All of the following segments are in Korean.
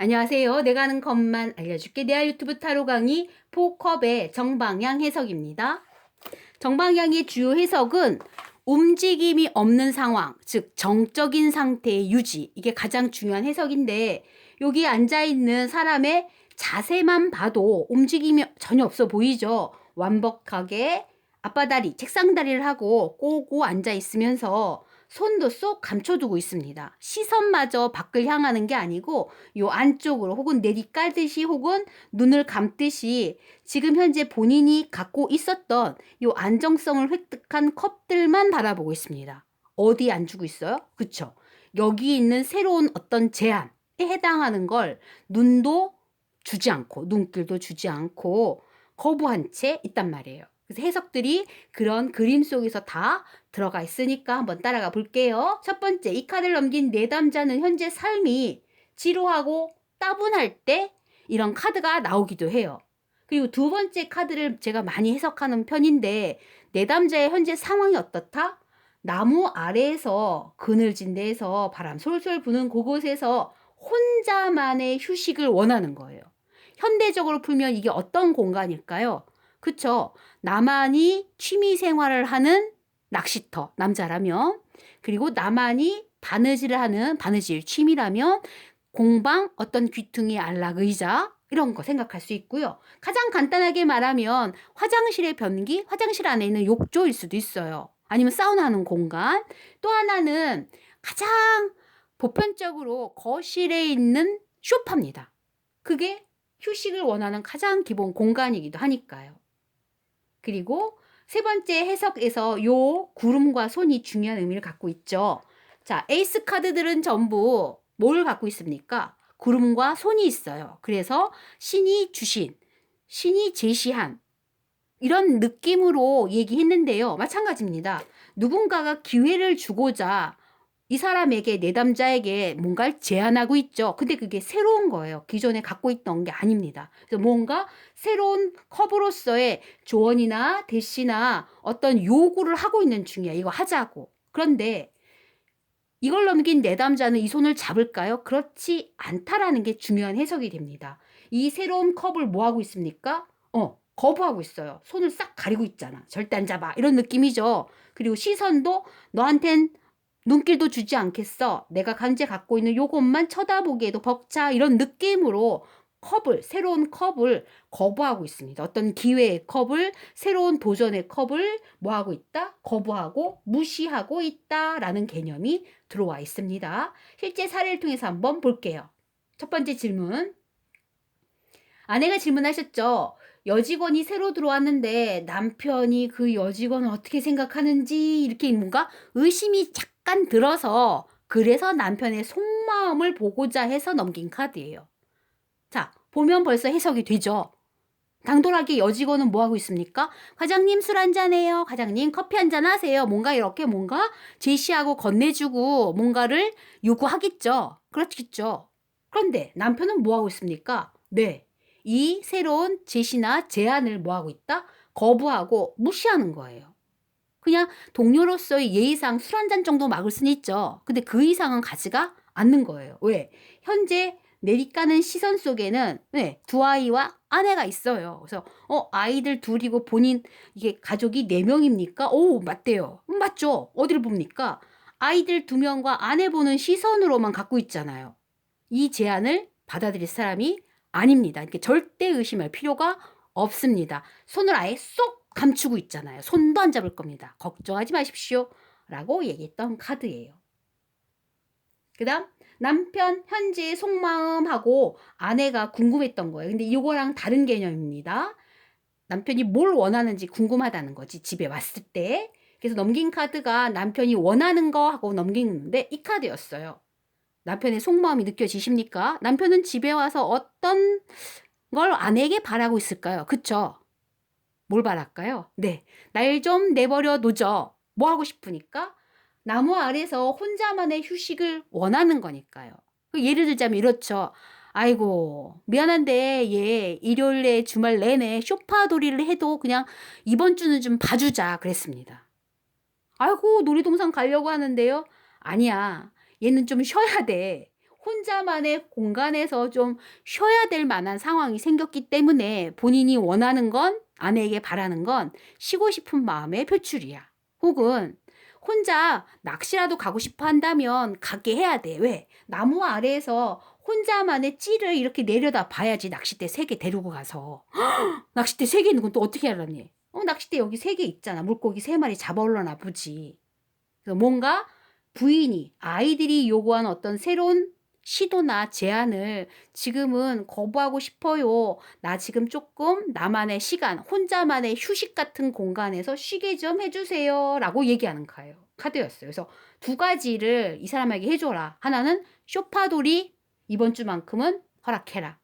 안녕하세요. 내가 아는 것만 알려줄게. 내알 유튜브 타로 강의 포컵의 정방향 해석입니다. 정방향의 주요 해석은 움직임이 없는 상황, 즉 정적인 상태의 유지. 이게 가장 중요한 해석인데 여기 앉아있는 사람의 자세만 봐도 움직임이 전혀 없어 보이죠. 완벽하게 앞바다리, 책상다리를 하고 꼬고 앉아있으면서 손도 쏙 감춰두고 있습니다. 시선마저 밖을 향하는 게 아니고 요 안쪽으로 혹은 내리깔듯이 혹은 눈을 감듯이 지금 현재 본인이 갖고 있었던 요 안정성을 획득한 컵들만 바라보고 있습니다. 어디 안 주고 있어요? 그쵸? 여기 있는 새로운 어떤 제안에 해당하는 걸 눈도 주지 않고 눈길도 주지 않고 거부한 채 있단 말이에요. 그래서 해석들이 그런 그림 속에서 다 들어가 있으니까 한번 따라가 볼게요. 첫 번째, 이 카드를 넘긴 내담자는 현재 삶이 지루하고 따분할 때 이런 카드가 나오기도 해요. 그리고 두 번째 카드를 제가 많이 해석하는 편인데 내담자의 현재 상황이 어떻다? 나무 아래에서 그늘진 데에서 바람 솔솔 부는 그곳에서 혼자만의 휴식을 원하는 거예요. 현대적으로 풀면 이게 어떤 공간일까요? 그쵸? 나만이 취미 생활을 하는 낚시터, 남자라면, 그리고 나만이 바느질을 하는 바느질 취미라면, 공방, 어떤 귀퉁이 안락 의자, 이런 거 생각할 수 있고요. 가장 간단하게 말하면 화장실의 변기, 화장실 안에 있는 욕조일 수도 있어요. 아니면 사우나 하는 공간. 또 하나는 가장 보편적으로 거실에 있는 소파입니다. 그게 휴식을 원하는 가장 기본 공간이기도 하니까요. 그리고 세 번째 해석에서 요 구름과 손이 중요한 의미를 갖고 있죠. 자, 에이스 카드들은 전부 뭘 갖고 있습니까? 구름과 손이 있어요. 그래서 신이 주신, 신이 제시한 이런 느낌으로 얘기했는데요. 마찬가지입니다. 누군가가 기회를 주고자 이 사람에게 내담자에게 뭔가를 제안하고 있죠. 근데 그게 새로운 거예요. 기존에 갖고 있던 게 아닙니다. 그래서 뭔가 새로운 컵으로서의 조언이나 대시나 어떤 요구를 하고 있는 중이야. 이거 하자고. 그런데 이걸 넘긴 내담자는 이 손을 잡을까요? 그렇지 않다라는 게 중요한 해석이 됩니다. 이 새로운 컵을 뭐 하고 있습니까? 거부하고 있어요. 손을 싹 가리고 있잖아. 절대 안 잡아. 이런 느낌이죠. 그리고 시선도 너한텐 눈길도 주지 않겠어. 내가 강제 갖고 있는 요것만 쳐다보기에도 벅차. 이런 느낌으로 새로운 컵을 거부하고 있습니다. 어떤 기회의 컵을, 새로운 도전의 컵을 뭐 하고 있다? 거부하고 무시하고 있다라는 개념이 들어와 있습니다. 실제 사례를 통해서 한번 볼게요. 첫 번째 질문. 아내가 질문하셨죠. 여직원이 새로 들어왔는데 남편이 그 여직원을 어떻게 생각하는지 이렇게 뭔가 의심이 잠깐 들어서 그래서 남편의 속마음을 보고자 해서 넘긴 카드예요. 자, 보면 벌써 해석이 되죠. 당돌하게 여직원은 뭐 하고 있습니까? 과장님 술 한잔해요. 과장님 커피 한잔 하세요. 뭔가 이렇게 뭔가 제시하고 건네주고 뭔가를 요구하겠죠. 그렇겠죠. 그런데 남편은 뭐 하고 있습니까? 네. 이 새로운 제시나 제안을 뭐 하고 있다? 거부하고 무시하는 거예요. 그냥 동료로서의 예의상 술 한 잔 정도 막을 수는 있죠. 근데 그 이상은 가지가 않는 거예요. 왜? 현재 내리까는 시선 속에는 두 아이와 아내가 있어요. 그래서 아이들 둘이고 본인 이게 가족이 4명입니까? 오, 맞대요. 맞죠. 어디를 봅니까? 아이들 2명과 아내 보는 시선으로만 갖고 있잖아요. 이 제안을 받아들일 사람이 아닙니다. 이렇게 절대 의심할 필요가 없습니다. 손을 아예 쏙 감추고 있잖아요. 손도 안 잡을 겁니다. 걱정하지 마십시오. 라고 얘기했던 카드예요. 그 다음 남편 현재의 속마음하고 아내가 궁금했던 거예요. 근데 이거랑 다른 개념입니다. 남편이 뭘 원하는지 궁금하다는 거지. 집에 왔을 때. 그래서 넘긴 카드가 남편이 원하는 거 하고 넘기는데 이 카드였어요. 남편의 속마음이 느껴지십니까? 남편은 집에 와서 어떤 걸 아내에게 바라고 있을까요? 그쵸? 뭘 바랄까요? 네. 날 좀 내버려 놓죠. 뭐 하고 싶으니까? 나무 아래서 혼자만의 휴식을 원하는 거니까요. 예를 들자면 이렇죠. 아이고, 미안한데, 얘, 일요일에 주말 내내 쇼파돌이를 해도 그냥 이번 주는 좀 봐주자. 그랬습니다. 아이고, 놀이동산 가려고 하는데요. 아니야. 얘는 좀 쉬어야 돼. 혼자만의 공간에서 좀 쉬어야 될 만한 상황이 생겼기 때문에 본인이 원하는 건, 아내에게 바라는 건 쉬고 싶은 마음의 표출이야. 혹은 혼자 낚시라도 가고 싶어 한다면 가게 해야 돼. 왜? 나무 아래에서 혼자만의 찌를 이렇게 내려다 봐야지. 낚싯대 3개 데리고 가서. 낚싯대 3개 있는 건 또 어떻게 알았니? 낚싯대 여기 3개 있잖아. 물고기 3마리 잡아 올라나 보지. 그래서 뭔가 부인이, 아이들이 요구한 어떤 새로운 시도나 제안을 지금은 거부하고 싶어요. 나 지금 조금 나만의 시간, 혼자만의 휴식 같은 공간에서 쉬게 좀 해주세요. 라고 얘기하는 카드였어요. 그래서 2가지를 이 사람에게 해줘라. 하나는 쇼파돌이 이번 주만큼은 허락해라.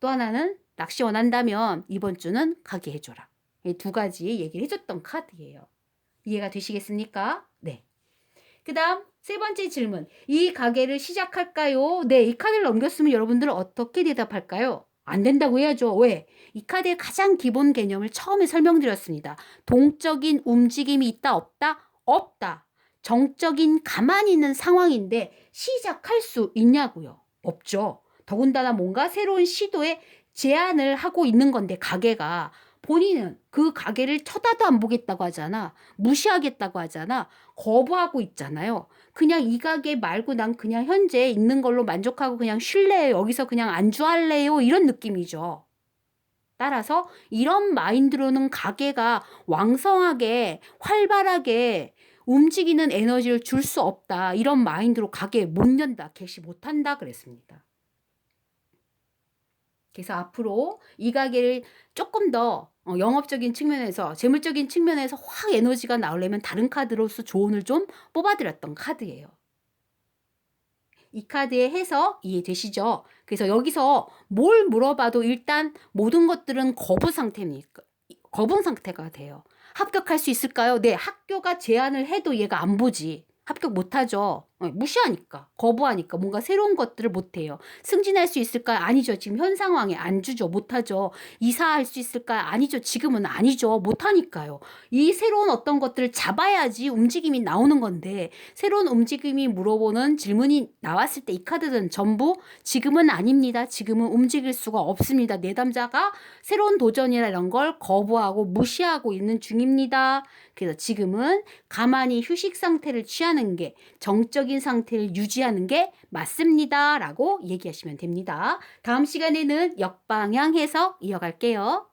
또 하나는 낚시 원한다면 이번 주는 가게 해줘라. 이 2가지 얘기를 해줬던 카드예요. 이해가 되시겠습니까? 네. 그 다음 3번째 질문. 이 가게를 시작할까요? 네, 이 카드를 넘겼으면 여러분들은 어떻게 대답할까요? 안 된다고 해야죠. 왜? 이 카드의 가장 기본 개념을 처음에 설명드렸습니다. 동적인 움직임이 있다, 없다? 없다. 정적인 가만히 있는 상황인데 시작할 수 있냐고요? 없죠. 더군다나 뭔가 새로운 시도에 제안을 하고 있는 건데 가게가 본인은 그 가게를 쳐다도 안 보겠다고 하잖아. 무시하겠다고 하잖아. 거부하고 있잖아요. 그냥 이 가게 말고 난 그냥 현재 있는 걸로 만족하고 그냥 쉴래요. 여기서 그냥 안주할래요. 이런 느낌이죠. 따라서 이런 마인드로는 가게가 왕성하게 활발하게 움직이는 에너지를 줄 수 없다. 이런 마인드로 가게에 못 연다. 개시 못한다 그랬습니다. 그래서 앞으로 이 가게를 조금 더 영업적인 측면에서 재물적인 측면에서 확 에너지가 나오려면 다른 카드로서 조언을 좀 뽑아드렸던 카드예요. 이 카드의 해석 이해되시죠? 그래서 여기서 뭘 물어봐도 일단 모든 것들은 거부 상태입니까? 거부 상태가 돼요. 합격할 수 있을까요? 네, 학교가 제안을 해도 얘가 안 보지. 합격 못하죠. 무시하니까, 거부하니까 뭔가 새로운 것들을 못해요. 승진할 수 있을까요? 아니죠. 지금 현 상황에 안 주죠. 못하죠. 이사할 수 있을까요? 아니죠. 지금은 아니죠. 못하니까요. 이 새로운 어떤 것들을 잡아야지 움직임이 나오는 건데 새로운 움직임이 물어보는 질문이 나왔을 때 이 카드는 전부 지금은 아닙니다. 지금은 움직일 수가 없습니다. 내담자가 새로운 도전이나 이런 걸 거부하고 무시하고 있는 중입니다. 그래서 지금은 가만히 휴식 상태를 취하는 게 정적인 상태를 유지하는 게 맞습니다. 라고 얘기하시면 됩니다. 다음 시간에는 역방향 해석 이어갈게요.